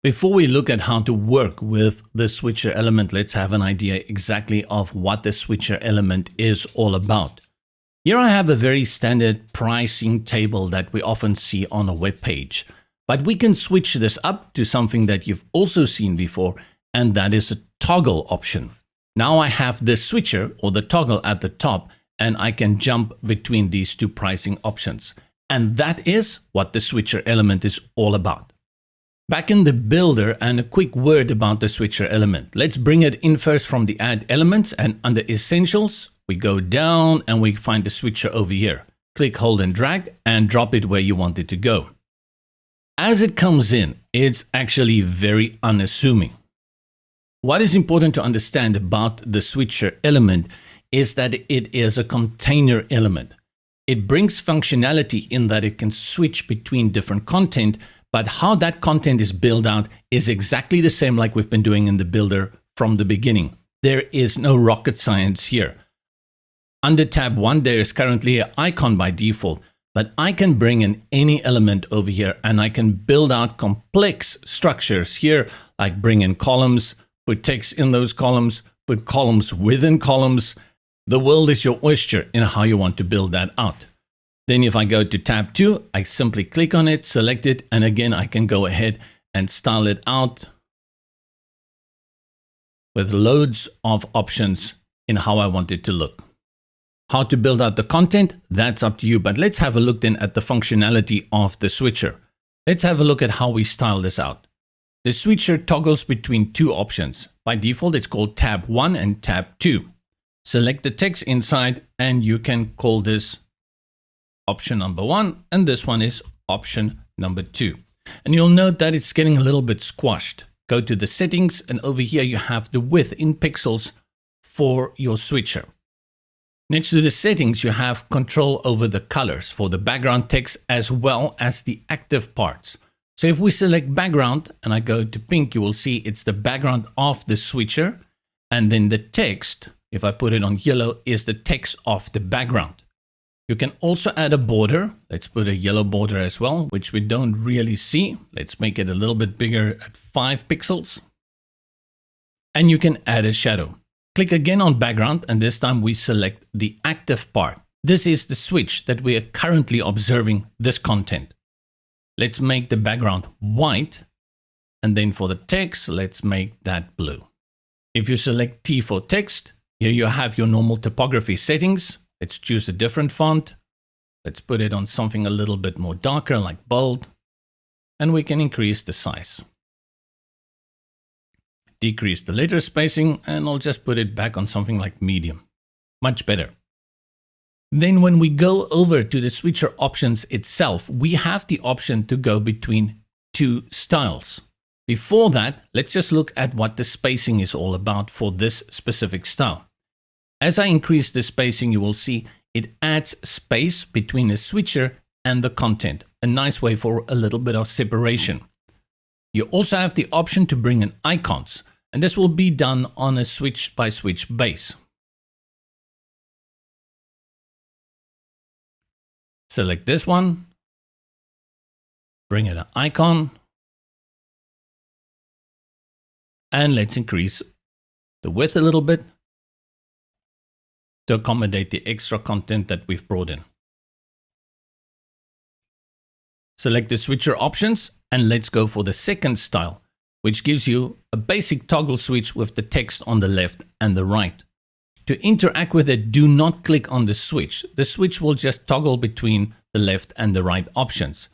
Before we look at how to work with the switcher element, let's have an idea exactly of what the switcher element is all about. Here I have a very standard pricing table that we often see on a web page, but we can switch this up to something that you've also seen before, and that is a toggle option. Now I have this switcher or the toggle at the top, and I can jump between these two pricing options. And that is what the switcher element is all about. Back in the builder, and a quick word about the switcher element. Let's bring it in first from the add elements, and under essentials, we go down and we find the switcher over here. Click, hold and drag and drop it where you want it to go. As it comes in, it's actually very unassuming. What is important to understand about the switcher element is that it is a container element. It brings functionality in that it can switch between different content, but how that content is built out is exactly the same like we've been doing in the builder from the beginning. There is no rocket science here. Under tab 1, there is currently an icon by default, but I can bring in any element over here and I can build out complex structures here, like bring in columns, put text in those columns, put columns within columns. The world is your oyster in how you want to build that out. Then if I go to tab 2, I simply click on it, select it, and again, I can go ahead and style it out with loads of options in how I want it to look. How to build out the content, that's up to you, but let's have a look then at the functionality of the switcher. Let's have a look at how we style this out. The switcher toggles between two options. By default, it's called tab 1 and tab 2. Select the text inside and you can call this option number 1, and this one is option number 2. And you'll note that it's getting a little bit squashed. Go to the settings, and over here you have the width in pixels for your switcher. Next to the settings, you have control over the colors for the background text as well as the active parts. So if we select background and I go to pink, you will see it's the background of the switcher, and then the text, if I put it on yellow, is the text of the background. You can also add a border. Let's put a yellow border as well, which we don't really see. Let's make it a little bit bigger at 5 pixels. And you can add a shadow. Click again on background, and this time we select the active part. This is the switch that we are currently observing this content. Let's make the background white, and then for the text, let's make that blue. If you select T for text, here you have your normal typography settings. Let's choose a different font. Let's put it on something a little bit more darker, like bold, and we can increase the size. Decrease the letter spacing, and I'll just put it back on something like medium. Much better. Then when we go over to the switcher options itself, we have the option to go between two styles. Before that, let's just look at what the spacing is all about for this specific style. As I increase the spacing, you will see it adds space between the switcher and the content, a nice way for a little bit of separation. You also have the option to bring in icons, and this will be done on a switch by switch base. Select this one, bring in an icon, and let's increase the width a little bit to accommodate the extra content that we've brought in. Select the switcher options, and let's go for the second style, which gives you a basic toggle switch with the text on the left and the right. To interact with it, do not click on the switch. The switch will just toggle between the left and the right options.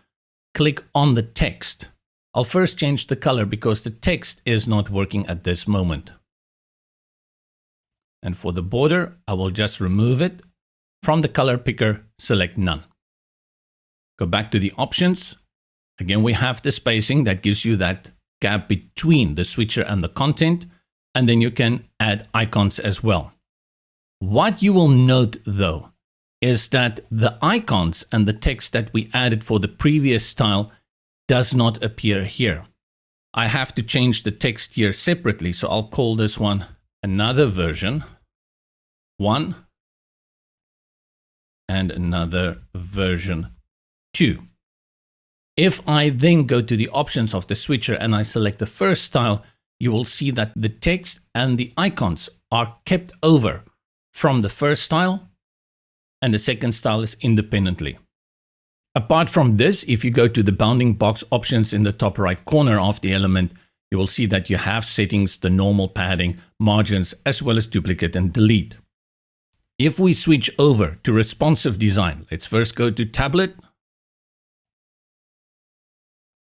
Click on the text. I'll first change the color because the text is not working at this moment. And for the border, I will just remove it. From the color picker, select none. Go back to the options. Again, we have the spacing that gives you that gap between the switcher and the content. And then you can add icons as well. What you will note though, is that the icons and the text that we added for the previous style does not appear here. I have to change the text here separately. So I'll call this one another version 1 and another version 2. If I then go to the options of the switcher and I select the first style, you will see that the text and the icons are kept over from the first style, and the second style is independently. Apart from this, if you go to the bounding box options in the top right corner of the element, you will see that you have settings, the normal padding, margins, as well as duplicate and delete. If we switch over to responsive design, let's first go to tablet,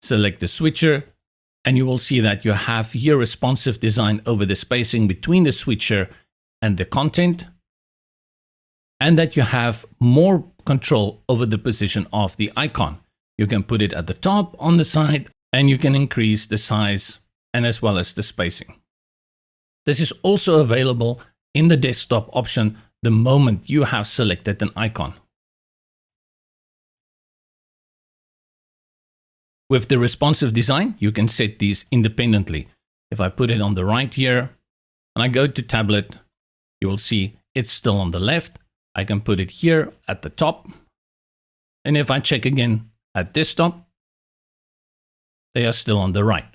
select the switcher, and you will see that you have here responsive design over the spacing between the switcher and the content, and that you have more control over the position of the icon. You can put it at the top, on the side, and you can increase the size and as well as the spacing. This is also available in the desktop option the moment you have selected an icon. With the responsive design, you can set these independently. If I put it on the right here and I go to tablet, you will see it's still on the left. I can put it here at the top. And if I check again at desktop, they are still on the right.